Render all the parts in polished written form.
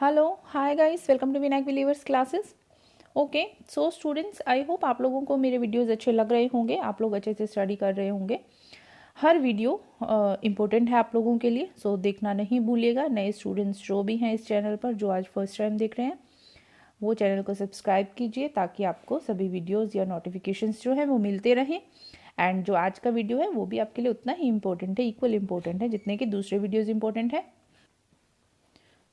Hello hi guys, welcome to Vinayak believers classes. Okay so students, I hope आप लोगों को मेरे वीडियोस अच्छे लग रहे होंगे, आप लोग अच्छे से स्टडी कर रहे होंगे। हर वीडियो इम्पोर्टेंट है आप लोगों के लिए, सो देखना नहीं भूलिएगा। नए स्टूडेंट्स जो भी हैं इस चैनल पर, जो आज फर्स्ट टाइम देख रहे हैं, वो चैनल को सब्सक्राइब कीजिए ताकि आपको सभी वीडियोज़ या नोटिफिकेशंस जो हैं वो मिलते रहें। एंड जो आज का वीडियो है वो भी आपके लिए उतना ही इम्पोर्टेंट है, इक्वल इम्पोर्टेंट है जितने कि दूसरे वीडियोज़ इम्पोर्टेंट है।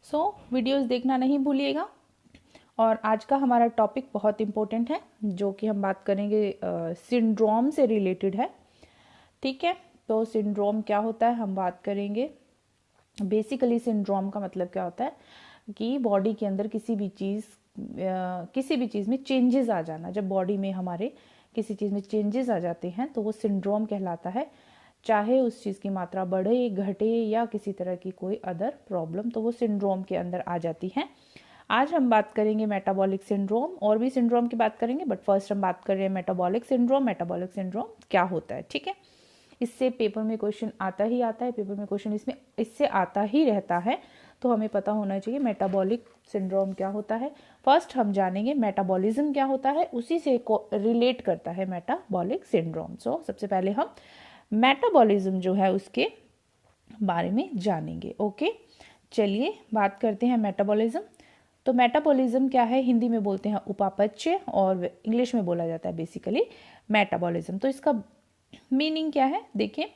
सो वीडियोज़ देखना नहीं भूलिएगा। और आज का हमारा टॉपिक बहुत इम्पोर्टेंट है, जो कि हम बात करेंगे सिंड्रोम से रिलेटेड है। ठीक है, तो सिंड्रोम क्या होता है हम बात करेंगे। बेसिकली सिंड्रोम का मतलब क्या होता है कि बॉडी के अंदर किसी भी चीज़ में चेंजेस आ जाना। जब बॉडी में हमारे किसी चीज़ में चेंजेस आ जाते हैं तो वो सिंड्रोम कहलाता है। चाहे उस चीज़ की मात्रा बढ़े घटे या किसी तरह की कोई अदर प्रॉब्लम, तो वो सिंड्रोम के अंदर आ जाती है। आज हम बात करेंगे मेटाबॉलिक सिंड्रोम, और भी सिंड्रोम की बात करेंगे, बट फर्स्ट हम बात कर रहे हैं मेटाबॉलिक सिंड्रोम। मेटाबॉलिक सिंड्रोम क्या होता है, ठीक है। इससे पेपर में क्वेश्चन आता ही आता है, पेपर में क्वेश्चन इससे आता ही रहता है, तो हमें पता होना चाहिए मेटाबॉलिक सिंड्रोम क्या होता है। फर्स्ट हम जानेंगे मेटाबॉलिज्म क्या होता है, उसी से रिलेट करता है मेटाबॉलिक सिंड्रोम। सो सबसे पहले हम मेटाबॉलिज्म जो है उसके बारे में जानेंगे। ओके, चलिए बात करते हैं मेटाबॉलिज्म। तो मेटाबॉलिज्म क्या है, हिंदी में बोलते हैं उपापचय, और इंग्लिश में बोला जाता है बेसिकली मेटाबॉलिज्म। तो इसका मीनिंग क्या है, देखिए,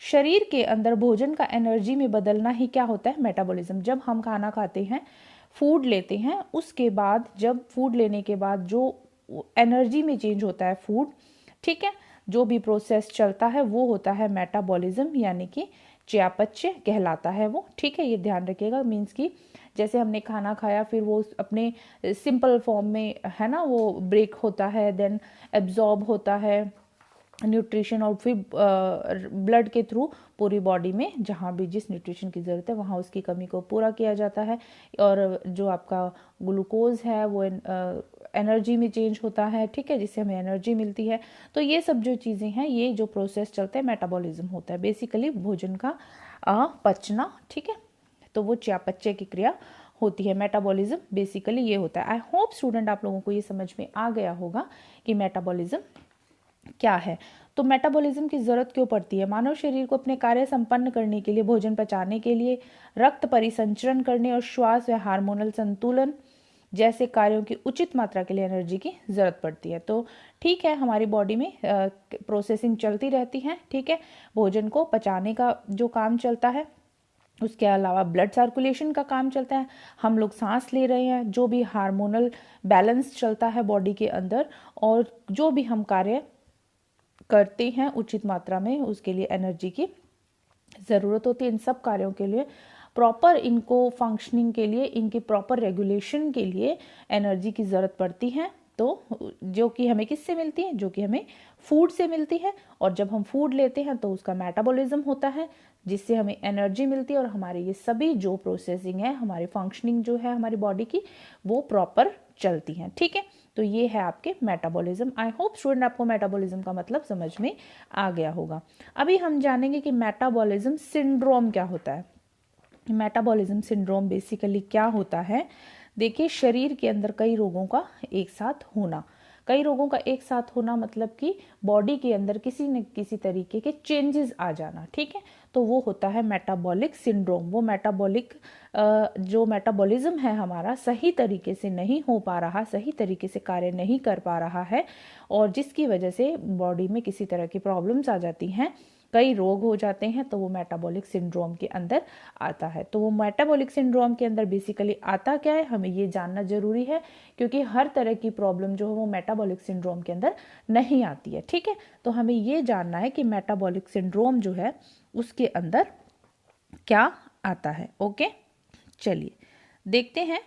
शरीर के अंदर भोजन का एनर्जी में बदलना ही क्या होता है, मेटाबॉलिज्म। जब हम खाना खाते हैं, फूड लेते हैं, उसके बाद जब फूड लेने के बाद जो एनर्जी में चेंज होता है फूड, ठीक है, जो भी प्रोसेस चलता है वो होता है मेटाबॉलिज्म, यानी कि चयापचय कहलाता है वो। ठीक है, ये ध्यान रखिएगा। मीन्स कि जैसे हमने खाना खाया, फिर वो अपने सिंपल फॉर्म में है ना, वो ब्रेक होता है, देन एब्जॉर्ब होता है न्यूट्रिशन, और फिर ब्लड के थ्रू पूरी बॉडी में जहाँ भी जिस न्यूट्रिशन की ज़रूरत है वहाँ उसकी कमी को पूरा किया जाता है। और जो आपका ग्लूकोज है वो एनर्जी में चेंज होता है, ठीक है, जिससे हमें एनर्जी मिलती है। तो ये सब जो चीज़ें हैं, ये जो प्रोसेस चलता है मेटाबॉलिज्म होता है, बेसिकली भोजन का पचना, ठीक है। तो वो चयापचय की क्रिया होती है। मेटाबॉलिज्म बेसिकली ये होता है। आई होप स्टूडेंट आप लोगों को ये समझ में आ गया होगा कि मेटाबॉलिज्म क्या है। तो मेटाबॉलिज्म की जरूरत क्यों पड़ती है, मानव शरीर को अपने कार्य संपन्न करने के लिए, भोजन पचाने के लिए, रक्त परिसंचरण करने और श्वास व हार्मोनल संतुलन जैसे कार्यों की उचित मात्रा के लिए एनर्जी की जरूरत पड़ती है। तो ठीक है, हमारी बॉडी में प्रोसेसिंग चलती रहती है, ठीक है, भोजन को पचाने का जो काम चलता है, उसके अलावा ब्लड सर्कुलेशन का काम चलता है, हम लोग सांस ले रहे हैं, जो भी हार्मोनल बैलेंस चलता है बॉडी के अंदर, और जो भी हम कार्य करते हैं उचित मात्रा में, उसके लिए एनर्जी की ज़रूरत होती है। इन सब कार्यों के लिए प्रॉपर, इनको फंक्शनिंग के लिए, इनके प्रॉपर रेगुलेशन के लिए एनर्जी की ज़रूरत पड़ती है। तो जो कि हमें किससे मिलती है, जो कि हमें फूड से मिलती है। और जब हम फूड लेते हैं तो उसका मेटाबॉलिज्म होता है, जिससे हमें एनर्जी मिलती है, और हमारे ये सभी जो प्रोसेसिंग है, हमारी फंक्शनिंग जो है हमारी बॉडी की, वो प्रॉपर चलती हैं, ठीक है। तो ये है आपके मेटाबॉलिज्म। आई होप स्टूडेंट आपको मेटाबॉलिज्म का मतलब समझ में आ गया होगा। अभी हम जानेंगे कि मेटाबॉलिज्म सिंड्रोम क्या होता है। मेटाबॉलिज्म सिंड्रोम बेसिकली क्या होता है, देखिए, शरीर के अंदर कई रोगों का एक साथ होना। कई रोगों का एक साथ होना मतलब कि बॉडी के अंदर किसी न किसी तरीके के चेंजेस आ जाना, ठीक है, तो वो होता है मेटाबॉलिक सिंड्रोम। वो मेटाबॉलिक जो मेटाबॉलिज्म है हमारा सही तरीके से नहीं हो पा रहा, सही तरीके से कार्य नहीं कर पा रहा है, और जिसकी वजह से बॉडी में किसी तरह की प्रॉब्लम्स आ जाती हैं, कई रोग हो जाते हैं, तो वो मेटाबॉलिक सिंड्रोम के अंदर आता है। तो वो मेटाबॉलिक सिंड्रोम के अंदर बेसिकली आता क्या है, हमें ये जानना जरूरी है, क्योंकि हर तरह की प्रॉब्लम जो है वो मेटाबॉलिक सिंड्रोम के अंदर नहीं आती है, ठीक है। तो हमें ये जानना है कि मेटाबॉलिक सिंड्रोम जो है उसके अंदर क्या आता है। ओके, चलिए देखते हैं।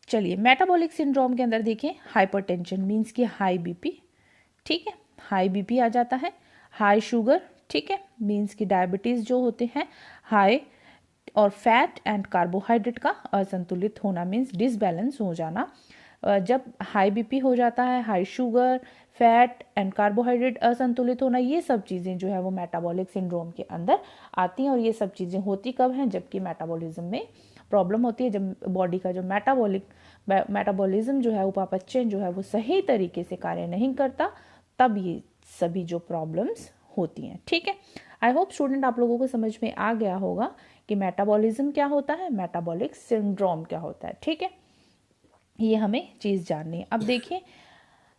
चलिए, मेटाबॉलिक सिंड्रोम के अंदर देखिए, हाइपरटेंशन मीन्स कि हाई बीपी, ठीक है, हाई बीपी आ जाता है। हाई शुगर, ठीक है, मीन्स कि डायबिटीज जो होते हैं, हाई, और फैट एंड कार्बोहाइड्रेट का असंतुलित होना मीन्स डिसबैलेंस हो जाना। जब हाई बीपी हो जाता है, high sugar, fat and carbohydrate असंतुलित होना, ये सब चीज़ें जो है वो मेटाबॉलिक सिंड्रोम के अंदर आती हैं। और ये सब चीज़ें होती कब हैं? जबकि मेटाबॉलिज्म में प्रॉब्लम होती है, जब बॉडी का जो मेटाबॉलिज्म जो है, उपापचय जो है वो सही तरीके से कार्य नहीं करता, तब ये सभी जो प्रॉब्लम्स होती हैं। ठीक है, आई होप स्टूडेंट आप लोगों को समझ में आ गया होगा कि मेटाबॉलिज्म क्या होता है, मेटाबॉलिक सिंड्रोम क्या होता है। ठीक है, ये हमें चीज़ जाननी है। अब देखिए,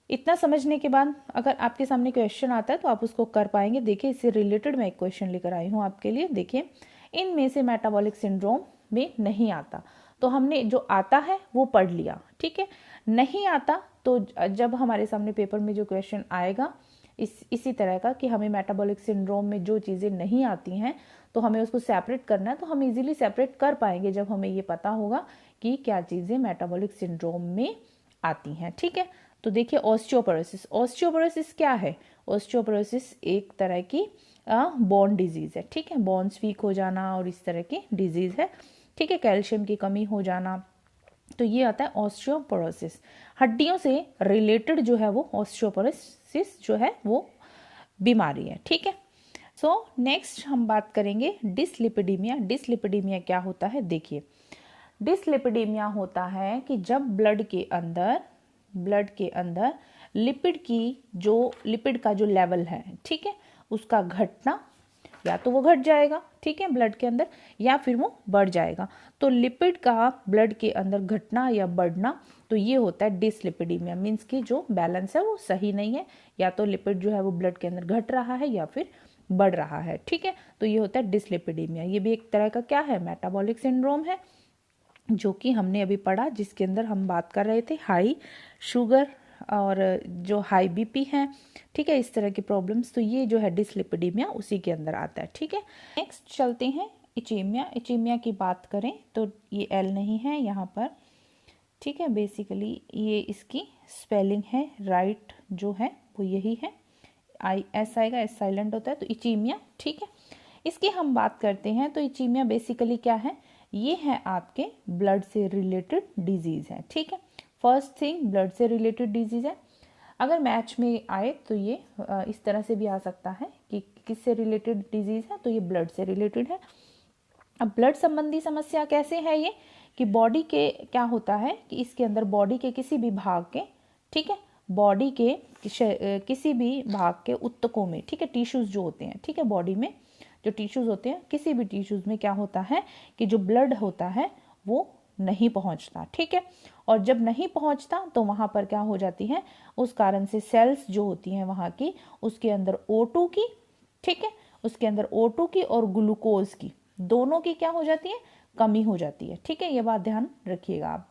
इतना समझने के बाद अगर आपके सामने क्वेश्चन आता है तो आप उसको कर पाएंगे। देखिए, इससे रिलेटेड मैं एक क्वेश्चन लेकर आई हूँ आपके लिए। देखिए, इनमें से मेटाबॉलिक सिंड्रोम में नहीं आता, तो हमने जो आता है वो पढ़ लिया। ठीक है, नहीं आता तो जब हमारे सामने पेपर में जो क्वेश्चन आएगा इसी तरह का कि हमें मेटाबॉलिक सिंड्रोम में जो चीज़ें नहीं आती हैं तो हमें उसको सेपरेट करना है, तो हम इजीली सेपरेट कर पाएंगे जब हमें ये पता होगा कि क्या चीज़ें मेटाबॉलिक सिंड्रोम में आती हैं। ठीक है, तो देखिए, ऑस्टियोपोरोसिस। ऑस्टियोपोरोसिस क्या है? ऑस्टियोपोरोसिस एक तरह की बोन डिजीज है। ठीक है, बोन्स वीक हो जाना और इस तरह की डिजीज है। ठीक है, कैल्शियम की कमी हो जाना, तो ये आता है ऑस्टियोपोरोसिस। हड्डियों से रिलेटेड जो है वो ऑस्टियोपोरोसिस जो है वो बीमारी है। ठीक है, सो नेक्स्ट हम बात करेंगे डिसलिपिडीमिया। डिसलिपिडीमिया क्या होता है? देखिए, डिसलिपिडीमिया होता है कि जब ब्लड के अंदर लिपिड का जो लेवल है, ठीक है, उसका घटना, या तो वो घट जाएगा, ठीक है, ब्लड के अंदर, या फिर वो बढ़ जाएगा। तो लिपिड का ब्लड के अंदर घटना या बढ़ना, तो ये होता है डिसलिपिडीमिया। मीन्स कि जो बैलेंस है वो सही नहीं है, या तो लिपिड जो है वो ब्लड के अंदर घट रहा है या फिर बढ़ रहा है। ठीक है, तो ये होता है डिसलिपिडीमिया। ये भी एक तरह का क्या है? मेटाबॉलिक सिंड्रोम है, जो कि हमने अभी पढ़ा, जिसके अंदर हम बात कर रहे थे हाई शुगर और जो हाई बीपी है। ठीक है, इस तरह की प्रॉब्लम्स, तो ये जो है डिसलिपिडीमिया उसी के अंदर आता है। ठीक है, नेक्स्ट चलते हैं इचीमिया। इचीमिया की बात करें तो ये एल नहीं है यहाँ पर। ठीक है, बेसिकली ये इसकी स्पेलिंग है, राइट जो है वो यही है, आई एस आएगा, एस साइलेंट होता है, तो इचीमिया। ठीक है, इसकी हम बात करते हैं तो इचीमिया बेसिकली क्या है? ये है आपके ब्लड से रिलेटेड डिजीज है। ठीक है, फर्स्ट थिंग ब्लड से रिलेटेड डिजीज है। अगर मैच में आए तो ये इस तरह से भी आ सकता है कि किससे रिलेटेड डिजीज है, तो ये ब्लड से रिलेटेड है। अब ब्लड संबंधी समस्या कैसे है ये? कि बॉडी के क्या होता है कि इसके अंदर बॉडी के किसी भी भाग के, ठीक है, बॉडी के किसी भी भाग के ऊतकों में, ठीक है, टिश्यूज जो होते हैं, ठीक है, बॉडी में जो टिश्यूज होते हैं, किसी भी टिश्यूज में क्या होता है कि जो ब्लड होता है वो नहीं पहुंचता। ठीक है, और जब नहीं पहुंचता तो वहां पर क्या हो जाती है, उस कारण से सेल्स जो होती हैं वहां की, उसके अंदर O2 की, ठीक है, उसके अंदर O2 की और ग्लूकोज की, दोनों की क्या हो जाती है? कमी हो जाती है। ठीक है, ये बात ध्यान रखिएगा आप।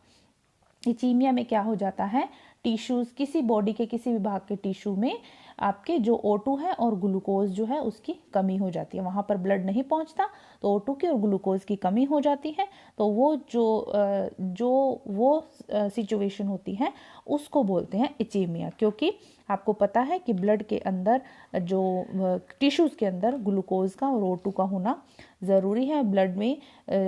इचीमिया में क्या हो जाता है? टिश्यूज, किसी बॉडी के किसी भी भाग के टिश्यू में आपके जो O2 है और ग्लूकोज जो है उसकी कमी हो जाती है। वहां पर ब्लड नहीं पहुंचता तो O2 की और ग्लूकोज की कमी हो जाती है, तो वो जो सिचुएशन होती है उसको बोलते हैं इचीमिया। क्योंकि आपको पता है कि ब्लड के अंदर जो टिश्यूज के अंदर ग्लूकोज का और O2 का होना ज़रूरी है, ब्लड में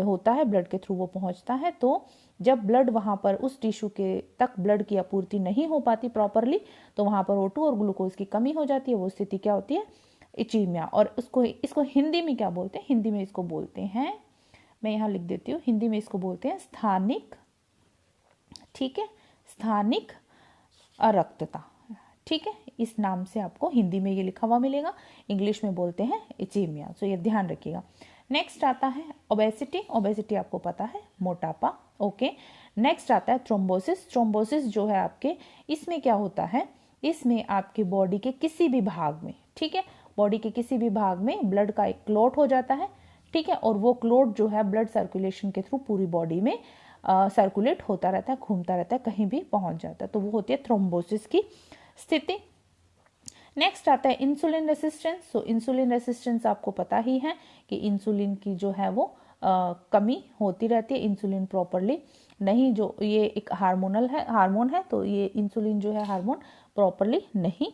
होता है, ब्लड के थ्रू वो पहुंचता है। तो जब ब्लड वहाँ पर उस टिश्यू के तक ब्लड की आपूर्ति नहीं हो पाती प्रॉपरली, तो वहाँ पर O2 और ग्लूकोज की कमी हो जाती है। वो स्थिति क्या होती है? इचीमिया। और इसको हिंदी में क्या बोलते हैं? हिंदी में इसको बोलते हैं, मैं यहाँ लिख देती हूँ, हिंदी में इसको बोलते हैं स्थानिक, ठीक है, स्थानिक अरक्तता। ठीक है, इस नाम से आपको हिंदी में ये लिखा हुआ मिलेगा, इंग्लिश में बोलते हैं इचीमिया। तो ये ध्यान रखिएगा। नेक्स्ट आता है ओबेसिटी। ओबेसिटी आपको पता है, मोटापा। ओके, नेक्स्ट आता है थ्रोम्बोसिस। थ्रोम्बोसिस जो है आपके, इसमें क्या होता है? इसमें आपके बॉडी के किसी भी भाग में, ठीक है, बॉडी के किसी भी भाग में ब्लड का एक क्लॉट हो जाता है, ठीक है, और वो क्लॉट जो है ब्लड सर्कुलेशन के थ्रू पूरी बॉडी में सर्कुलेट होता रहता है, घूमता रहता है, कहीं भी पहुंच जाता है, तो वो होती है थ्रोम्बोसिस की स्थिति। नेक्स्ट आता है इंसुलिन रेसिस्टेंस। सो इंसुलिन रेसिस्टेंस आपको पता ही है कि इंसुलिन की जो है वो कमी होती रहती है, इंसुलिन प्रॉपरली नहीं, जो ये एक हार्मोन है, तो ये इंसुलिन जो है हार्मोन प्रॉपरली नहीं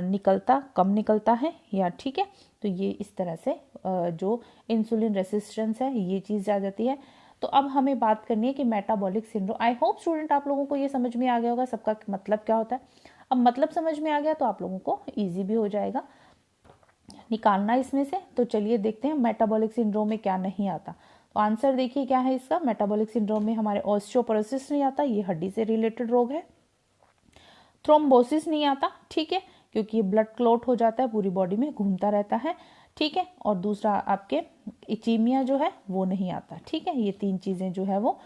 निकलता, कम निकलता है, या ठीक है, तो ये इस तरह से जो इंसुलिन रेसिस्टेंस है ये चीज़ आ जाती है। तो अब हमें बात करनी है कि metabolic syndrome. I hope student आप लोगों को ये समझ में आ गया होगा सबका मतलब क्या होता है। अब मतलब समझ में आ गया तो आप लोगों को ईजी भी हो जाएगा निकालना इसमें से। तो चलिए देखते हैं मेटाबॉलिक सिंड्रोम में क्या नहीं आता। तो आंसर देखिए क्या है इसका, मेटाबॉलिक सिंड्रोम में हमारे ऑस्टियोपोरोसिस नहीं आता, ये हड्डी से रिलेटेड रोग है। थ्रोम्बोसिस नहीं आता, ठीक है, क्योंकि ये ब्लड क्लॉट हो जाता है, पूरी बॉडी में घूमता रहता है, ठीक है। और दूसरा आपके इचीमिया जो है वो नहीं आता, ठीक है। ये 3 चीज़ें जो है वो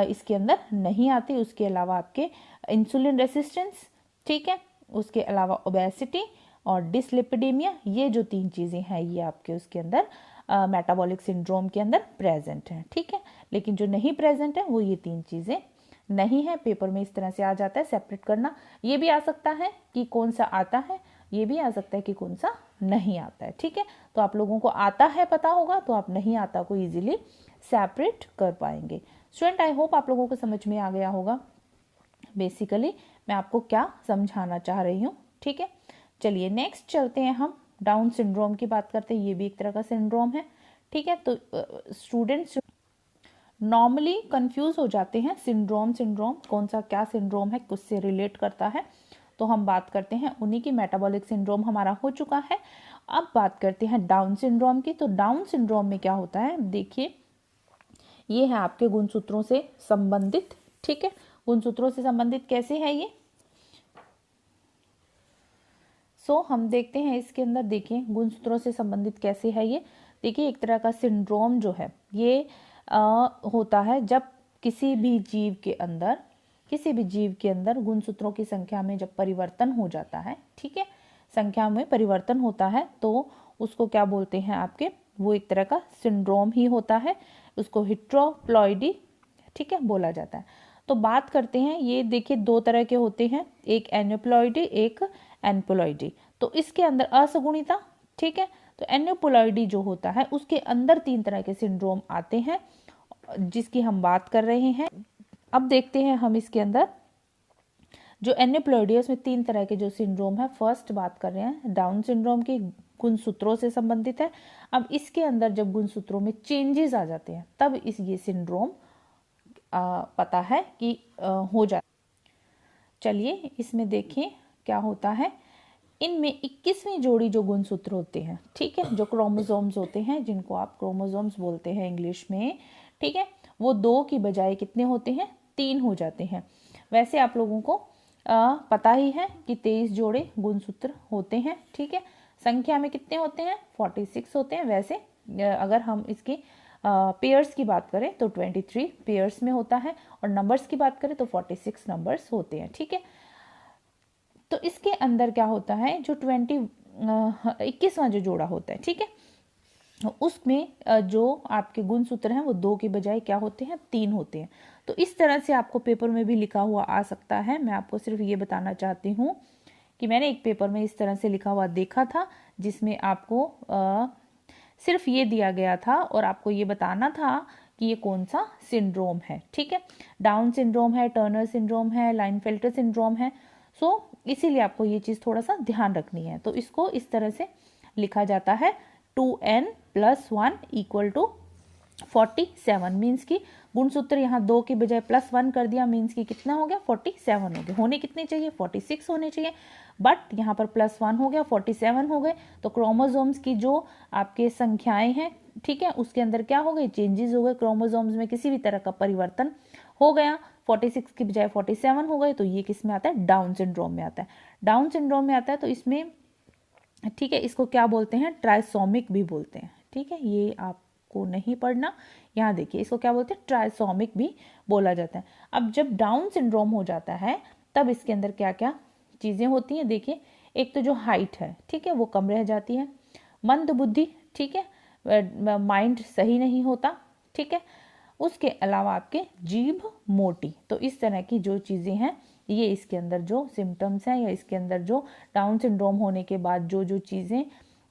इसके अंदर नहीं आती। उसके अलावा आपके इंसुलिन रेसिस्टेंस, ठीक है, उसके अलावा ओबेसिटी और डिसलिपिडीमिया, ये जो 3 चीज़ें हैं ये आपके उसके अंदर मेटाबॉलिक सिंड्रोम के अंदर प्रेजेंट है, ठीक है। लेकिन जो नहीं प्रेजेंट है वो ये 3 चीज़ें नहीं है। पेपर में इस तरह से आ जाता है, सेपरेट करना। ये भी आ सकता है कि कौन सा आता है, ये भी आ सकता है कि कौन सा नहीं आता है, ठीक है। तो आप लोगों को आता है पता होगा तो आप नहीं आता को इजीली सेपरेट कर पाएंगे। स्टूडेंट आई होप आप लोगों को समझ में आ गया होगा बेसिकली मैं आपको क्या समझाना चाह रही हूँ, ठीक है। चलिए नेक्स्ट चलते हैं, हम डाउन सिंड्रोम की बात करते हैं। ये भी एक तरह का सिंड्रोम है, ठीक है। तो स्टूडेंट्स नॉर्मली कंफ्यूज हो जाते हैं सिंड्रोम कौन सा क्या सिंड्रोम है, किससे रिलेट करता है। तो हम बात करते हैं उन्हीं की। मेटाबॉलिक सिंड्रोम हमारा हो चुका है, अब बात करते हैं डाउन सिंड्रोम की। तो डाउन सिंड्रोम में क्या होता है, देखिए ये है आपके गुणसूत्रों से संबंधित, ठीक है। गुणसूत्रों से संबंधित कैसे है ये, हम देखते हैं इसके अंदर। देखिए गुणसूत्रों से संबंधित कैसे है ये, देखिए एक तरह का सिंड्रोम जो है ये होता है जब किसी भी जीव के अंदर गुणसूत्रों की संख्या में जब परिवर्तन हो जाता है, ठीक है, संख्या में परिवर्तन होता है तो उसको क्या बोलते हैं आपके, वो एक तरह का सिंड्रोम ही होता है, उसको हिट्रोप्लॉइडी, ठीक है, बोला जाता है। तो बात करते हैं, ये देखिए 2 तरह के होते हैं, एक एन्यूप्लॉइडी एक एनप्लॉइडी। तो इसके अंदर असगुणिता, ठीक है। तो एन्यूप्लॉइडी जो होता है उसके अंदर 3 तरह के सिंड्रोम आते हैं जिसकी हम बात कर रहे हैं। अब देखते हैं हम इसके अंदर जो एन्यूप्लॉइडी है उसमें 3 तरह के जो सिंड्रोम है। फर्स्ट बात कर रहे हैं डाउन सिंड्रोम की, गुणसूत्रों से संबंधित है। अब इसके अंदर जब गुणसूत्रों में चेंजेस आ जाते हैं तब ये सिंड्रोम पता है कि हो जाता। चलिए इसमें देखें क्या होता है, इनमें 21वीं जोड़ी जो गुणसूत्र होते हैं, ठीक है, जो क्रोमोसोम्स होते हैं जिनको आप क्रोमोसोम्स बोलते हैं इंग्लिश में, ठीक है, वो 2 की बजाय कितने होते हैं, 3 हो जाते हैं। वैसे आप लोगों को पता ही है कि 23 जोड़े गुणसूत्र होते हैं, ठीक है। संख्या में कितने होते हैं, 46 होते हैं। वैसे अगर हम इसकी पेयर्स की बात करें तो 23 पेयर्स में होता है, और नंबर्स की बात करें तो 46 नंबर्स होते हैं, ठीक है। तो इसके अंदर क्या होता है, जो 21वां जो जोड़ा होता है, ठीक है, उसमें जो आपके गुणसूत्र हैं वो 2 के बजाय क्या होते हैं, 3 होते हैं। तो इस तरह से आपको पेपर में भी लिखा हुआ आ सकता है। मैं आपको सिर्फ ये बताना चाहती हूँ कि मैंने एक पेपर में इस तरह से लिखा हुआ देखा था जिसमें आपको सिर्फ ये दिया गया था और आपको ये बताना था कि ये कौन सा सिंड्रोम है, ठीक है। डाउन सिंड्रोम है, टर्नर सिंड्रोम है, लाइनफेल्टर सिंड्रोम है। इसीलिए आपको ये चीज़ थोड़ा सा ध्यान रखनी है। तो इसको इस तरह से लिखा जाता है 2n+1 = 47। मीन्स की गुणसूत्र यहाँ 2 के बजाय +1 कर दिया, मीन्स की कितना हो गया, 47 हो गया। होने कितने चाहिए, 46 होने चाहिए, बट यहाँ पर +1 हो गया, 47 हो गए। तो क्रोमोसोम्स की जो आपके संख्याएं हैं, ठीक है, उसके अंदर क्या हो गए, चेंजेस हो गए। क्रोमोसोम्स में किसी भी तरह का परिवर्तन हो गया, 46 की बजाय 47 हो गए। तो ये किस में आता है, डाउन सिंड्रोम में आता है। डाउन सिंड्रोम में आता है तो इसमें, ठीक है, इसको क्या बोलते हैं, ट्राइसोमिक भी बोलते हैं, ठीक है। ये आपको नहीं पढ़ना, यहाँ देखिए इसको क्या बोलते हैं, ट्राइसोमिक भी बोला जाता है। अब जब डाउन सिंड्रोम हो जाता है तब इसके अंदर क्या क्या चीज़ें होती हैं, देखिए एक तो जो हाइट है, ठीक है, वो कम रह जाती है। मंद बुद्धि, ठीक है, माइंड सही नहीं होता, ठीक है। उसके अलावा आपके जीभ मोटी। तो इस तरह की जो चीज़ें हैं ये इसके अंदर जो सिम्टम्स हैं या इसके अंदर जो डाउन सिंड्रोम होने के बाद जो जो चीज़ें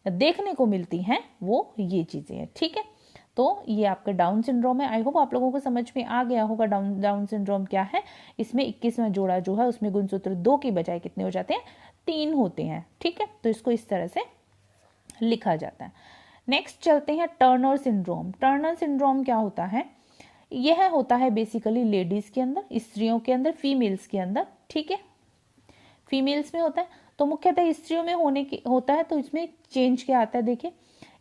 देखने को मिलती हैं वो ये चीज़ें हैं, ठीक है। तो ये आपका डाउन सिंड्रोम है। आई होप आप लोगों को समझ में आ गया होगा डाउन सिंड्रोम क्या है। इसमें 21वां जोड़ा जो है उसमें गुणसूत्र 2 की बजाय कितने हो जाते हैं, 3 होते हैं, ठीक है। तो इसको इस तरह से लिखा जाता है। नेक्स्ट चलते हैं टर्नर सिंड्रोम। टर्नर सिंड्रोम क्या होता है, यह होता है बेसिकली लेडीज के अंदर, स्त्रियों के अंदर, फीमेल्स के अंदर, ठीक है। फीमेल्स में होता है। तो मुख्यतः स्त्रियों में होता है। तो इसमें चेंज क्या आता है, देखिए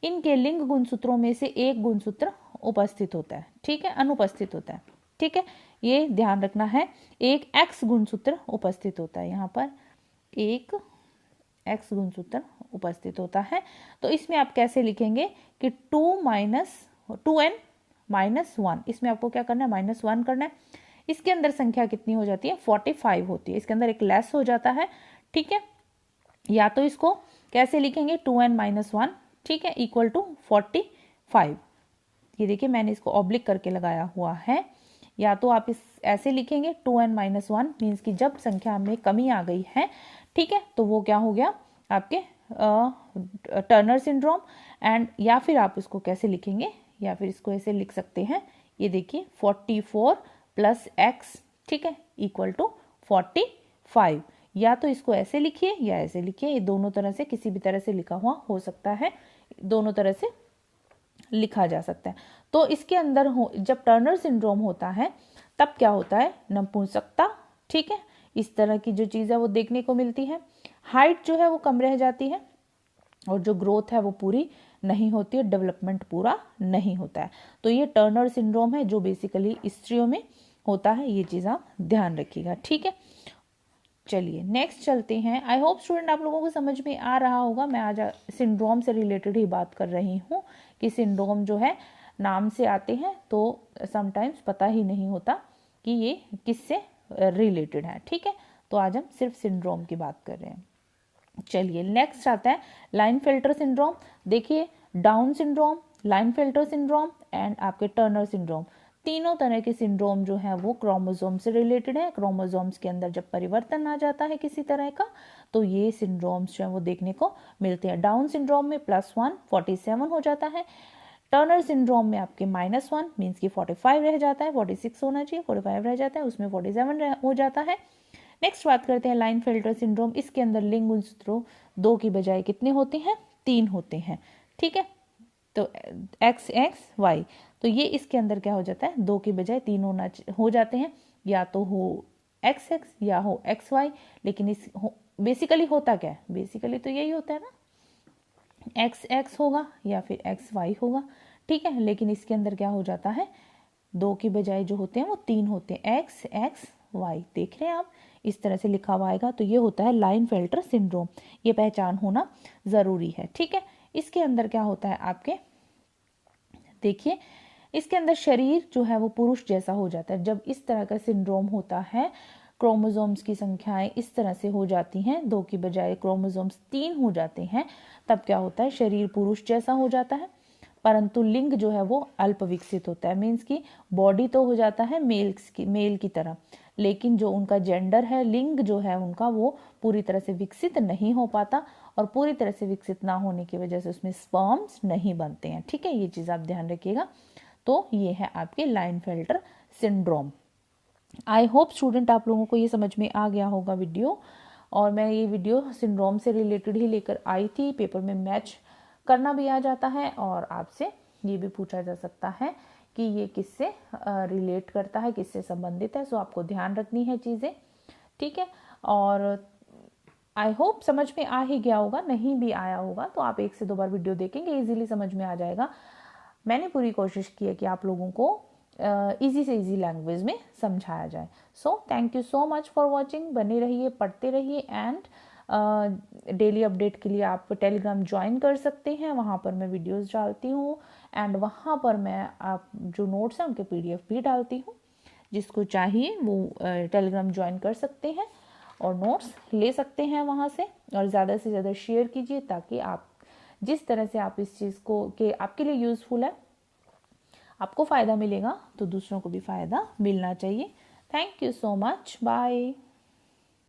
इनके लिंग गुणसूत्रों में से एक गुणसूत्र उपस्थित होता है, ठीक है, अनुपस्थित होता है, ठीक है, ये ध्यान रखना है। एक एक्स गुणसूत्र उपस्थित होता है, यहाँ पर एक एक्स गुणसूत्र उपस्थित होता है। तो इसमें आप कैसे लिखेंगे कि 2n -1, इसमें आपको क्या करना है, -1 करना है। इसके अंदर संख्या कितनी हो जाती है, 45 होती है, इसके अंदर एक लेस हो जाता है, ठीक है। या तो इसको कैसे लिखेंगे, 2n -1, ठीक है, इक्वल टू 45। ये देखिए मैंने इसको ऑब्लिक करके लगाया हुआ है। या तो आप इस ऐसे लिखेंगे 2n -1 मीन्स कि जब संख्या में कमी आ गई है, ठीक है, तो वो क्या हो गया आपके टर्नर सिंड्रोम। एंड या फिर आप इसको कैसे लिखेंगे, या फिर इसको ऐसे लिख सकते हैं, ये देखिए 44 + x, ठीक है, इक्वल टू 45। या तो इसको ऐसे लिखिए या ऐसे लिखिए, ये दोनों तरह से किसी भी तरह से लिखा हुआ हो सकता है, दोनों तरह से लिखा जा सकता है। तो इसके अंदर जब टर्नर सिंड्रोम होता है तब क्या होता है, नपुंसकता, ठीक है, इस तरह की जो चीज़ है वो देखने को मिलती है। हाइट जो है वो कम रह जाती है और जो ग्रोथ है वो पूरी नहीं होती है, डेवलपमेंट पूरा नहीं होता है। तो ये टर्नर सिंड्रोम है जो बेसिकली स्त्रियों में होता है, ये चीज़ आप ध्यान रखिएगा, ठीक है। चलिए नेक्स्ट चलते हैं। आई होप स्टूडेंट आप लोगों को समझ में आ रहा होगा। मैं आज सिंड्रोम से रिलेटेड ही बात कर रही हूँ कि सिंड्रोम जो है नाम से आते हैं तो समटाइम्स पता ही नहीं होता कि ये किससे रिलेटेड है, ठीक है। तो आज हम सिर्फ सिंड्रोम की बात कर रहे हैं। चलिए नेक्स्ट आता है लाइनफेल्टर सिंड्रोम। देखिए डाउन सिंड्रोम, लाइनफेल्टर सिंड्रोम एंड आपके टर्नर सिंड्रोम, तीनों तरह के सिंड्रोम जो है वो क्रोमोसोम से रिलेटेड है। क्रोमोसोम्स के अंदर जब परिवर्तन आ जाता है किसी तरह का तो ये सिंड्रोम्स जो है वो देखने को मिलते हैं। डाउन सिंड्रोम में +1 47 हो जाता है। टर्नर सिंड्रोम में आपके -1 मीन्स कि 45 रह जाता है, 46 होना चाहिए, 45 रह जाता है, उसमें 47 हो जाता है। नेक्स्ट बात करते हैं लाइनफेल्टर सिंड्रोम। इसके अंदर लिंग गुणसूत्रों 2 की बजाय कितने होते हैं, 3 होते हैं, ठीक है। तो XX Y, तो ये इसके अंदर क्या हो जाता है, 2 की बजाय 3 हो जाते हैं, या तो हो XX या हो XY। लेकिन इस बेसिकली होता क्या है, बेसिकली तो यही होता है ना, XX होगा या फिर XY होगा, ठीक है। लेकिन इसके अंदर क्या हो जाता है, 2 की बजाय जो होते हैं वो 3 होते हैं, XXY। देख रहे हैं आप, इस तरह से लिखा हुआ आएगा। तो ये होता है लाइनफेल्टर सिंड्रोम, ये पहचान होना ज़रूरी है, ठीक है। इसके अंदर क्या होता है आपके, देखिए इसके अंदर शरीर जो है वो पुरुष जैसा हो जाता है। जब इस तरह का सिंड्रोम होता है, क्रोमोसोम्स की संख्याएं इस तरह से हो जाती हैं, 2 की बजाय क्रोमोसोम्स 3 हो जाते हैं, तब क्या होता है, शरीर पुरुष जैसा हो जाता है, परंतु लिंग जो है वो अल्प विकसित होता है। मीन्स की बॉडी तो हो जाता है मेल की तरह, लेकिन जो उनका जेंडर है, लिंग जो है उनका, वो पूरी तरह से विकसित नहीं हो पाता, और पूरी तरह से विकसित ना होने की वजह से उसमें स्पर्म्स नहीं बनते हैं, ठीक है। ये चीज़ आप ध्यान रखिएगा। तो ये है आपके लाइनफेल्टर सिंड्रोम। आई होप स्टूडेंट आप लोगों को ये समझ में आ गया होगा वीडियो। और मैं ये वीडियो सिंड्रोम से रिलेटेड ही लेकर आई थी, पेपर में मैच करना भी आ जाता है और आपसे ये भी पूछा जा सकता है कि ये किससे रिलेट करता है, किससे संबंधित है। सो आपको ध्यान रखनी है चीज़ें, ठीक है। और आई होप समझ में आ ही गया होगा, नहीं भी आया होगा तो आप 1 से 2 बार वीडियो देखेंगे, इजीली समझ में आ जाएगा। मैंने पूरी कोशिश की है कि आप लोगों को इजी से इजी लैंग्वेज में समझाया जाए। So thank you so much for watching. बने रहिए, पढ़ते रहिए एंड डेली अपडेट के लिए आप टेलीग्राम ज्वाइन कर सकते हैं, वहाँ पर मैं वीडियोस डालती हूँ एंड वहाँ पर मैं आप जो नोट्स हैं उनके PDF भी डालती हूँ। जिसको चाहिए वो टेलीग्राम ज्वाइन कर सकते हैं और नोट्स ले सकते हैं वहाँ से। और ज़्यादा से ज़्यादा शेयर कीजिए ताकि आप जिस तरह से आप इस चीज़ को कि आपके लिए यूज़फुल है, आपको फ़ायदा मिलेगा तो दूसरों को भी फ़ायदा मिलना चाहिए। Thank you so much, bye.